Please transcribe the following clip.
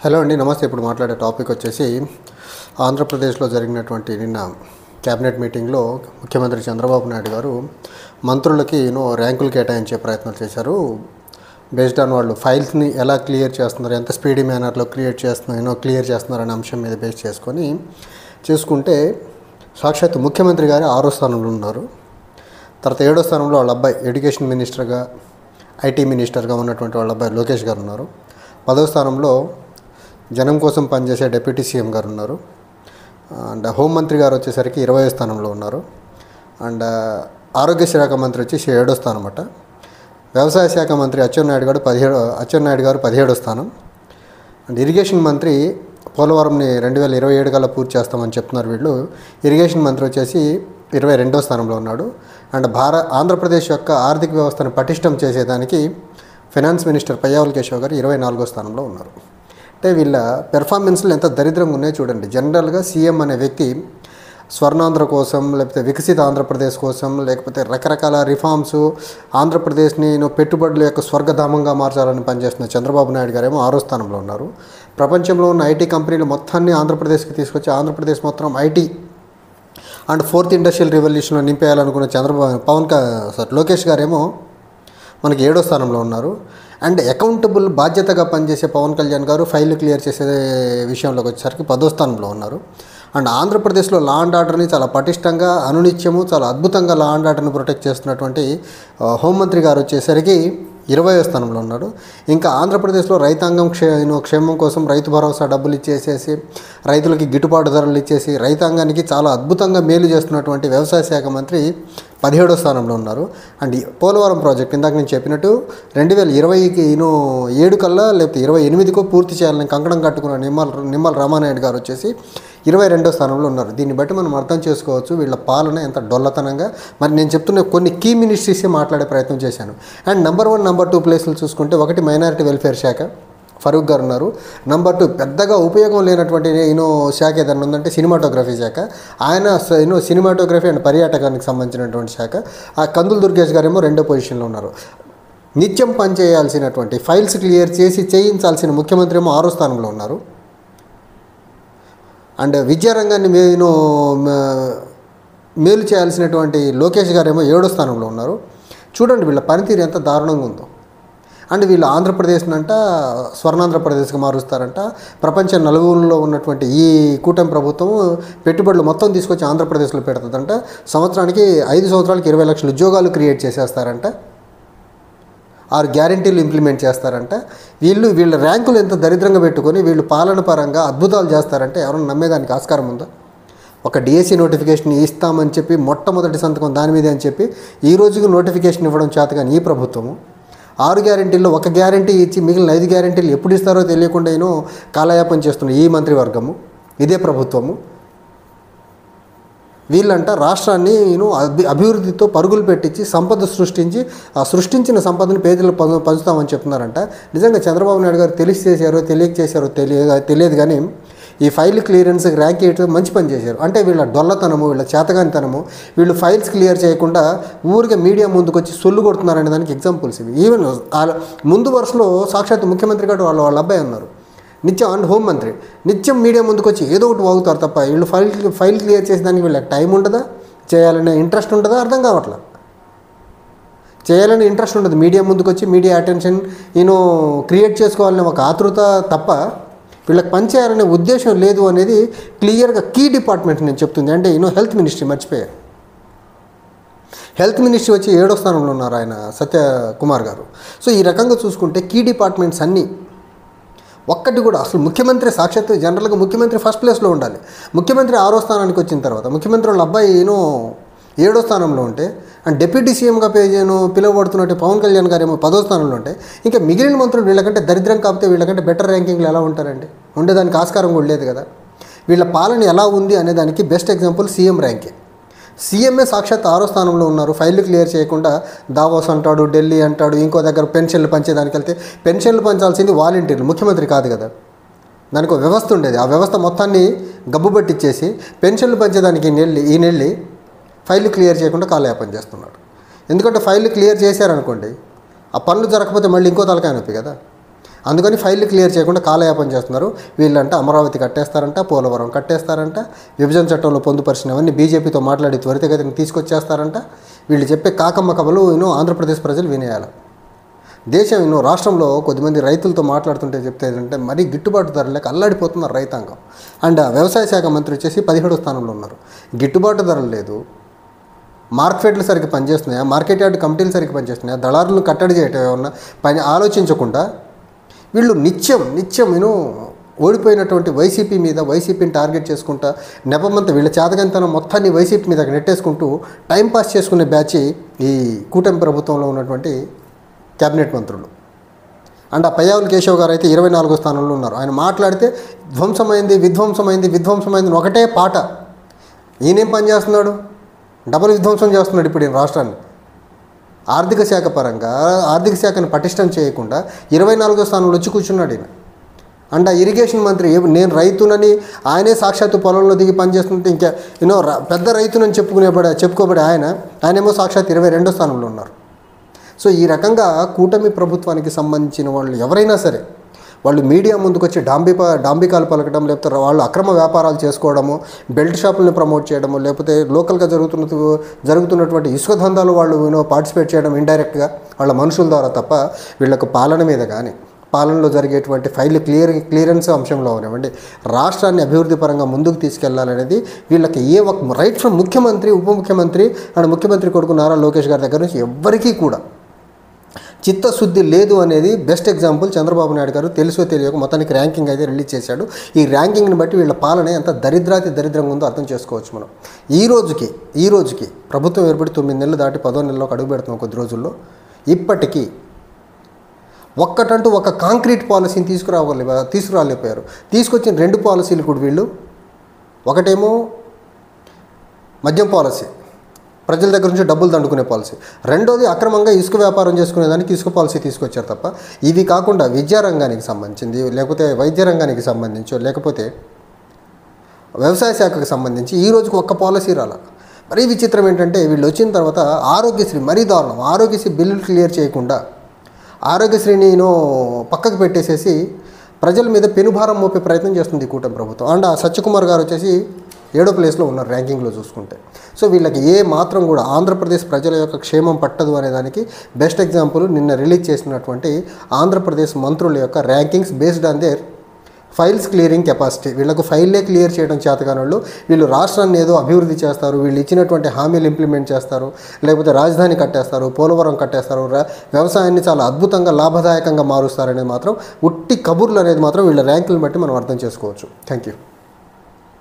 Hello అండి, నమస్తే. ఇప్పుడు మాట్లాడే టాపిక్ వచ్చేసి ఆంధ్రప్రదేశ్లో జరిగినటువంటి నిన్న క్యాబినెట్ మీటింగ్లో ముఖ్యమంత్రి చంద్రబాబు నాయుడు గారు మంత్రులకి ర్యాంకులు కేటాయించే ప్రయత్నాలు చేశారు. బేస్డ్ ఆన్ వాళ్ళు ఫైల్స్ని ఎలా క్లియర్ చేస్తున్నారు, ఎంత స్పీడీ మేనర్లో క్లియర్ చేస్తున్నారు అనే అంశం మీద బేస్ చేసుకొని చూసుకుంటే సాక్షాత్ ముఖ్యమంత్రి గారు 6వ స్థానంలో ఉన్నారు. తర్వాత 7వ స్థానంలో వాళ్ళ అబ్బాయి ఎడ్యుకేషన్ మినిస్టర్గా, ఐటీ మినిస్టర్గా ఉన్నటువంటి వాళ్ళ అబ్బాయి లోకేష్ గారు ఉన్నారు. 10వ స్థానంలో జనం కోసం పనిచేసే డిప్యూటీ సీఎం గారు ఉన్నారు. అండ్ హోంమంత్రి గారు వచ్చేసరికి 20వ స్థానంలో ఉన్నారు. అండ్ ఆరోగ్య శాఖ మంత్రి వచ్చేసి 7వ స్థానం అట. వ్యవసాయ శాఖ మంత్రి అచ్చెన్నాయుడు గారు 17వ స్థానం. అండ్ ఇరిగేషన్ మంత్రి పోలవరంని 2027 కల్లా పూర్తి చేస్తామని చెప్తున్నారు వీళ్ళు. ఇరిగేషన్ మంత్రి వచ్చేసి 22వ స్థానంలో ఉన్నాడు. అండ్ ఆంధ్రప్రదేశ్ యొక్క ఆర్థిక వ్యవస్థను పటిష్టం చేసేదానికి ఫైనాన్స్ మినిస్టర్ పయ్యావుల కేశవ్ గారు 24వ స్థానంలో ఉన్నారు. అంటే వీళ్ళ పెర్ఫార్మెన్స్లు ఎంత దరిద్రంగా ఉన్నాయో చూడండి. జనరల్గా సీఎం అనే వ్యక్తి స్వర్ణాంధ్ర కోసం, లేకపోతే వికసిత ఆంధ్రప్రదేశ్ కోసం, లేకపోతే రకరకాల రిఫార్మ్స్, ఆంధ్రప్రదేశ్ని పెట్టుబడుల యొక్క స్వర్గధామంగా మార్చాలని పనిచేస్తున్న చంద్రబాబు నాయుడు గారేమో 6వ స్థానంలో ఉన్నారు. ప్రపంచంలో ఉన్న ఐటీ కంపెనీలు మొత్తాన్ని ఆంధ్రప్రదేశ్కి తీసుకొచ్చి ఆంధ్రప్రదేశ్ మొత్తం ఐటీ అండ్ 4th ఇండస్ట్రియల్ రెవల్యూషన్లో నింపేయాలనుకున్న లోకేష్ గారేమో మనకి 7వ స్థానంలో ఉన్నారు. అండ్ అకౌంటబుల్ బాధ్యతగా పనిచేసే పవన్ కళ్యాణ్ గారు ఫైల్ క్లియర్ చేసే విషయంలోకి వచ్చేసరికి 10వ స్థానంలో ఉన్నారు. అండ్ ఆంధ్రప్రదేశ్లో లా అండ్ ఆర్డర్ని చాలా పటిష్టంగా, అనునిత్యము చాలా అద్భుతంగా లా అండ్ ఆర్డర్ని ప్రొటెక్ట్ చేస్తున్నటువంటి హోంమంత్రి గారు వచ్చేసరికి 20వ స్థానంలో ఉన్నారు. ఇంకా ఆంధ్రప్రదేశ్లో రైతాంగం క్షేమం కోసం రైతు భరోసా డబ్బులు ఇచ్చేసేసి, రైతులకి గిట్టుబాటు ధరలు ఇచ్చేసి, రైతాంగానికి చాలా అద్భుతంగా మేలు చేస్తున్నటువంటి వ్యవసాయ శాఖ మంత్రి 17వ స్థానంలో ఉన్నారు. అండ్ పోలవరం ప్రాజెక్ట్ ఇందాక నేను చెప్పినట్టు 2027 కల్లా లేకపోతే 28కో పూర్తి చేయాలని కంకణం కట్టుకున్న నిమ్మల రామానాయుడు గారు వచ్చేసి 22వ స్థానంలో ఉన్నారు. దీన్ని బట్టి మనం అర్థం చేసుకోవచ్చు వీళ్ళ పాలన ఎంత డొల్లతనంగా. మరి నేను చెప్తున్న కొన్ని కీ మినిస్ట్రీసే మాట్లాడే ప్రయత్నం చేశాను. అండ్ నెంబర్ 1, నెంబర్ 2 ప్లేసులు చూసుకుంటే ఒకటి మైనారిటీ వెల్ఫేర్ శాఖ, ఫరూక్ గారు ఉన్నారు. నెంబర్ 2 పెద్దగా ఉపయోగం లేనటువంటి శాఖ ఏదైనా ఉందంటే సినిమాటోగ్రఫీ శాఖ. ఆయన సినిమాటోగ్రఫీ అండ్ పర్యాటకానికి సంబంధించినటువంటి శాఖ. ఆ కందులు దుర్గేష్ గారేమో 2వ పొజిషన్లో ఉన్నారు. నిత్యం పనిచేయాల్సినటువంటి ఫైల్స్ క్లియర్ చేయించాల్సిన ముఖ్యమంత్రి ఏమో 6వ స్థానంలో ఉన్నారు. అండ్ విద్యారంగాన్ని మేలు చేయాల్సినటువంటి లోకేష్ గారేమో 7వ స్థానంలో ఉన్నారు. చూడండి వీళ్ళ పనితీరు ఎంత దారుణంగా ఉందో. అండ్ వీళ్ళు ఆంధ్రప్రదేశ్నంట స్వర్ణాంధ్రప్రదేశ్కి మారుస్తారంట. ప్రపంచ నలుగురులో ఉన్నటువంటి ఈ కూటమి ప్రభుత్వం పెట్టుబడులు మొత్తం తీసుకొచ్చి ఆంధ్రప్రదేశ్లో పెడుతుందంట. సంవత్సరానికి 5 సంవత్సరాలకి 20 లక్షల ఉద్యోగాలు క్రియేట్ చేసేస్తారంట. 6 గ్యారెంటీలు ఇంప్లిమెంట్ చేస్తారంట. వీళ్ళ ర్యాంకులు ఎంత దరిద్రంగా పెట్టుకొని వీళ్ళు పాలన పరంగా అద్భుతాలు చేస్తారంటే ఎవరైనా నమ్మేదానికి ఆస్కారం ఉందా? ఒక డిఎస్సి నోటిఫికేషన్ ఇస్తామని చెప్పి మొట్టమొదటి సంతకం దాని మీదే అని చెప్పి ఈ రోజుకి నోటిఫికేషన్ ఇవ్వడం చేతగాని ఈ ప్రభుత్వము 6 గ్యారెంటీల్లో 1 గ్యారెంటీ ఇచ్చి మిగిలిన 5 గ్యారెంటీలు ఎప్పుడు ఇస్తారో తెలియకుండా కాలయాపన చేస్తున్న ఈ మంత్రివర్గము, ఇదే ప్రభుత్వము. వీళ్ళంట రాష్ట్రాన్ని అభివృద్ధితో పరుగులు పెట్టించి సంపద సృష్టించి ఆ సృష్టించిన సంపదను పేదలకు పంచుతామని చెప్తున్నారంట. నిజంగా చంద్రబాబు నాయుడు గారు తెలిసి చేశారో తెలియక చేశారో తెలియదు కానీ ఈ ఫైల్ క్లియరెన్స్కి ర్యాంక్ చేయడం మంచి పని చేశారు. అంటే వీళ్ళ డొల్లతనము, వీళ్ళ చేతగానితనము, వీళ్ళు ఫైల్స్ క్లియర్ చేయకుండా ఊరికే మీడియా ముందుకు వచ్చి సొల్లు కొడుతున్నారనే దానికి ఎగ్జాంపుల్స్ ఇవి. ఈవెన్ ముందు వరుసలో సాక్షాత్ ముఖ్యమంత్రి గారు వాళ్ళ అబ్బాయి ఉన్నారు నిత్యం. అండ్ హోంమంత్రి నిత్యం మీడియా ముందుకు వచ్చి ఏదో ఒకటి వాగుతారు తప్ప వీళ్ళు ఫైల్ క్లియర్ చేసేదానికి వీళ్ళకి టైం ఉంటుందా, చేయాలనే ఇంట్రెస్ట్ ఉంటుందా అర్థం కావట్లా. చేయాలనే ఇంట్రెస్ట్ ఉండదు. మీడియా ముందుకు వచ్చి మీడియా అటెన్షన్ క్రియేట్ చేసుకోవాలనే ఒక ఆతృత తప్ప వీళ్ళకి పనిచేయాలనే ఉద్దేశం లేదు అనేది క్లియర్గా కీ డిపార్ట్మెంట్ నేను చెప్తుంది. అంటే హెల్త్ మినిస్ట్రీ మర్చిపోయారు. హెల్త్ మినిస్ట్రీ వచ్చి 7వ స్థానంలో ఉన్నారు ఆయన సత్యకుమార్ గారు. సో ఈ రకంగా చూసుకుంటే కీ డిపార్ట్మెంట్స్ అన్నీ ఒక్కటి కూడా అసలు ముఖ్యమంత్రి సాక్షాత్ జనరల్గా ముఖ్యమంత్రి ఫస్ట్ ప్లేస్లో ఉండాలి. ముఖ్యమంత్రి 6వ స్థానానికి వచ్చిన తర్వాత ముఖ్యమంత్రి వాళ్ళ అబ్బాయి 7వ స్థానంలో ఉంటే అండ్ డిప్యూటీ సీఎంగా పిలువబడుతున్నట్టు పవన్ కళ్యాణ్ గారు ఏమో 10వ స్థానంలో ఉంటే ఇంకా మిగిలిన మంత్రులు వీళ్ళకంటే దరిద్రం కాకపోతే వీళ్ళకంటే బెటర్ ర్యాంకింగ్లు ఎలా ఉంటారండి? ఉండేదానికి ఆస్కారం కూడా లేదు కదా. వీళ్ళ పాలన ఎలా ఉంది అనేదానికి బెస్ట్ ఎగ్జాంపుల్ సీఎం ర్యాంకే. సీఎంఏ సాక్షాత్ 6వ స్థానంలో ఉన్నారు. ఫైళ్ళు క్లియర్ చేయకుండా దావోస్ అంటాడు, ఢిల్లీ అంటాడు, ఇంకో దగ్గర పెన్షన్లు పంచేదానికి వెళ్తే పెన్షన్లు పంచాల్సింది వాలంటీర్లు, ముఖ్యమంత్రి కాదు కదా. దానికి ఒక వ్యవస్థ ఉండేది. ఆ వ్యవస్థ మొత్తాన్ని గబ్బు పట్టించేసి పెన్షన్లు పంచేదానికి ఈయనెళ్ళి ఫైళ్ళు క్లియర్ చేయకుండా కాలయాపన చేస్తున్నాడు. ఎందుకంటే ఫైళ్ళు క్లియర్ చేశారనుకోండి ఆ పనులు జరగకపోతే మళ్ళీ ఇంకో తలకాయ నొప్పి కదా. అందుకని ఫైళ్ళు క్లియర్ చేయకుండా కాలయాపన చేస్తున్నారు. వీళ్ళంట అమరావతి కట్టేస్తారంట, పోలవరం కట్టేస్తారంట, విభజన చట్టంలో పొందుపరిచినవన్నీ బీజేపీతో మాట్లాడి త్వరితగతిని తీసుకొచ్చేస్తారంట. వీళ్ళు చెప్పే కాకమ్మ కబలు ఆంధ్రప్రదేశ్ ప్రజలు వినేయాలి. దేశం రాష్ట్రంలో కొద్దిమంది రైతులతో మాట్లాడుతుంటే చెప్తే ఏంటంటే మరీ గిట్టుబాటు ధర లేక అల్లాడిపోతున్నారు రైతాంగం. అండ్ వ్యవసాయ శాఖ మంత్రి వచ్చేసి 17వ స్థానంలో ఉన్నారు. గిట్టుబాటు ధరలు లేదు, మార్కెట్లు సరిగ్గా పనిచేస్తున్నాయా, మార్కెట్ యార్డ్ కమిటీలు సరిగ్గా పనిచేస్తున్నాయా, దళారులను కట్టడి చేయటం ఏమన్నా పని ఆలోచించకుండా వీళ్ళు నిత్యం ఓడిపోయినటువంటి వైసీపీని టార్గెట్ చేసుకుంటా నెపమంతా వీళ్ళ చేతకంతనం మొత్తాన్ని వైసీపీ మీద నెట్టేసుకుంటూ టైంపాస్ చేసుకునే బ్యాచ్ ఈ కూటమి ప్రభుత్వంలో ఉన్నటువంటి క్యాబినెట్ మంత్రులు. అండ్ ఆ పయ్యావుల కేశవ్ గారు అయితే 24వ స్థానంలో ఉన్నారు. ఆయన మాట్లాడితే విధ్వంసమైంది ఒకటే పాట. ఈయనేం పని చేస్తున్నాడు? డబుల్ విధ్వంసం చేస్తున్నాడు ఇప్పుడు ఈ రాష్ట్రాన్ని. ఆర్థిక శాఖ పరంగా ఆర్థిక శాఖను పటిష్టం చేయకుండా 24వ స్థానంలో వచ్చి కూర్చున్నాడు ఈయన. అండ్ ఆ ఇరిగేషన్ మంత్రి నేను రైతునని ఆయనే సాక్షాత్తు పొలంలో దిగి పనిచేస్తుంటే ఇంకా పెద్ద రైతునని చెప్పుకోబడే ఆయనేమో సాక్షాత్ 22వ స్థానంలో ఉన్నారు. సో ఈ రకంగా కూటమి ప్రభుత్వానికి సంబంధించిన వాళ్ళు ఎవరైనా సరే వాళ్ళు మీడియా ముందుకు వచ్చి డాంబికాలు పలకడం, లేకపోతే వాళ్ళు అక్రమ వ్యాపారాలు చేసుకోవడము, బెల్ట్ షాపులను ప్రమోట్ చేయడము, లేకపోతే లోకల్గా జరుగుతున్నటువంటి ఇసుక దందాలు వాళ్ళు పార్టిసిపేట్ చేయడం ఇండైరెక్ట్గా వాళ్ళ మనుషుల ద్వారా తప్ప వీళ్ళకు పాలన మీద కానీ పాలనలో జరిగేటువంటి ఫైల్ క్లియరెన్స్ అంశంలో అవనివ్వండి, రాష్ట్రాన్ని అభివృద్ధి పరంగా ముందుకు తీసుకెళ్లాలనేది వీళ్ళకి రైట్ ఫ్రమ్ ముఖ్యమంత్రి, ఉప ముఖ్యమంత్రి అండ్ ముఖ్యమంత్రి కొడుకు నారా లోకేష్ గారి దగ్గర నుంచి ఎవ్వరికీ కూడా చిత్తశుద్ధి లేదు అనేది బెస్ట్ ఎగ్జాంపుల్. చంద్రబాబు నాయుడు గారు తెలుసో తెలియక మొత్తానికి ర్యాంకింగ్ అయితే రిలీజ్ చేశాడు. ఈ ర్యాంకింగ్ని బట్టి వీళ్ళ పాలన ఎంత దరిద్రంగా ఉందో అర్థం చేసుకోవచ్చు మనం. ఈ రోజుకి ప్రభుత్వం ఏర్పడి 9 నెలలు దాటి 10వ నెలలోకి అడుగు పెడుతున్నాం. కొద్ది రోజుల్లో ఇప్పటికీ ఒక కాంక్రీట్ పాలసీని తీసుకురాలేకపోయారు. తీసుకొచ్చిన 2 పాలసీలు కూడా వీళ్ళు, ఒకటేమో మద్యం పాలసీ, ప్రజల దగ్గర నుంచి డబ్బులు దండుకునే పాలసీ, రెండోది అక్రమంగా ఇసుక వ్యాపారం చేసుకునేదానికి ఇసుక పాలసీ తీసుకొచ్చారు తప్ప ఇవి కాకుండా విద్యారంగానికి సంబంధించింది, లేకపోతే వైద్య రంగానికి సంబంధించో, లేకపోతే వ్యవసాయ శాఖకు సంబంధించి ఈ రోజుకి ఒక్క పాలసీ రాలా. మరీ విచిత్రం ఏంటంటే వీళ్ళు వచ్చిన తర్వాత ఆరోగ్యశ్రీ మరీ దారుణం. ఆరోగ్యశ్రీ బిల్లులు క్లియర్ చేయకుండా ఆరోగ్యశ్రీని పక్కకు పెట్టేసేసి ప్రజల మీద పెనుభారం మోపే ప్రయత్నం చేస్తుంది కూటమి ప్రభుత్వం. అండ్ ఆ సత్యకుమార్ గారు వచ్చేసి 7వ ప్లేస్లో ఉన్నారు ర్యాంకింగ్లో చూసుకుంటే. సో వీళ్ళకి ఏ మాత్రం కూడా ఆంధ్రప్రదేశ్ ప్రజల యొక్క క్షేమం పట్టదు అనేదానికి బెస్ట్ ఎగ్జాంపుల్ నిన్న రిలీజ్ చేసినటువంటి ఆంధ్రప్రదేశ్ మంత్రుల యొక్క rankings based on their files clearing capacity. వీళ్ళకు ఫైల్లే క్లియర్ చేయడం చేతకానోళ్ళు, వీళ్ళు రాష్ట్రాన్ని ఏదో అభివృద్ధి చేస్తారు, వీళ్ళు ఇచ్చినటువంటి హామీలు ఇంప్లిమెంట్ చేస్తారు, లేకపోతే రాజధాని కట్టేస్తారు, పోలవరం కట్టేస్తారు, వ్యవసాయాన్ని చాలా అద్భుతంగా లాభదాయకంగా మారుస్తారనేది మాత్రం ఉట్టి కబుర్లు అనేది మాత్రం వీళ్ళ ర్యాంకులను బట్టి మనం అర్థం చేసుకోవచ్చు. Thank you.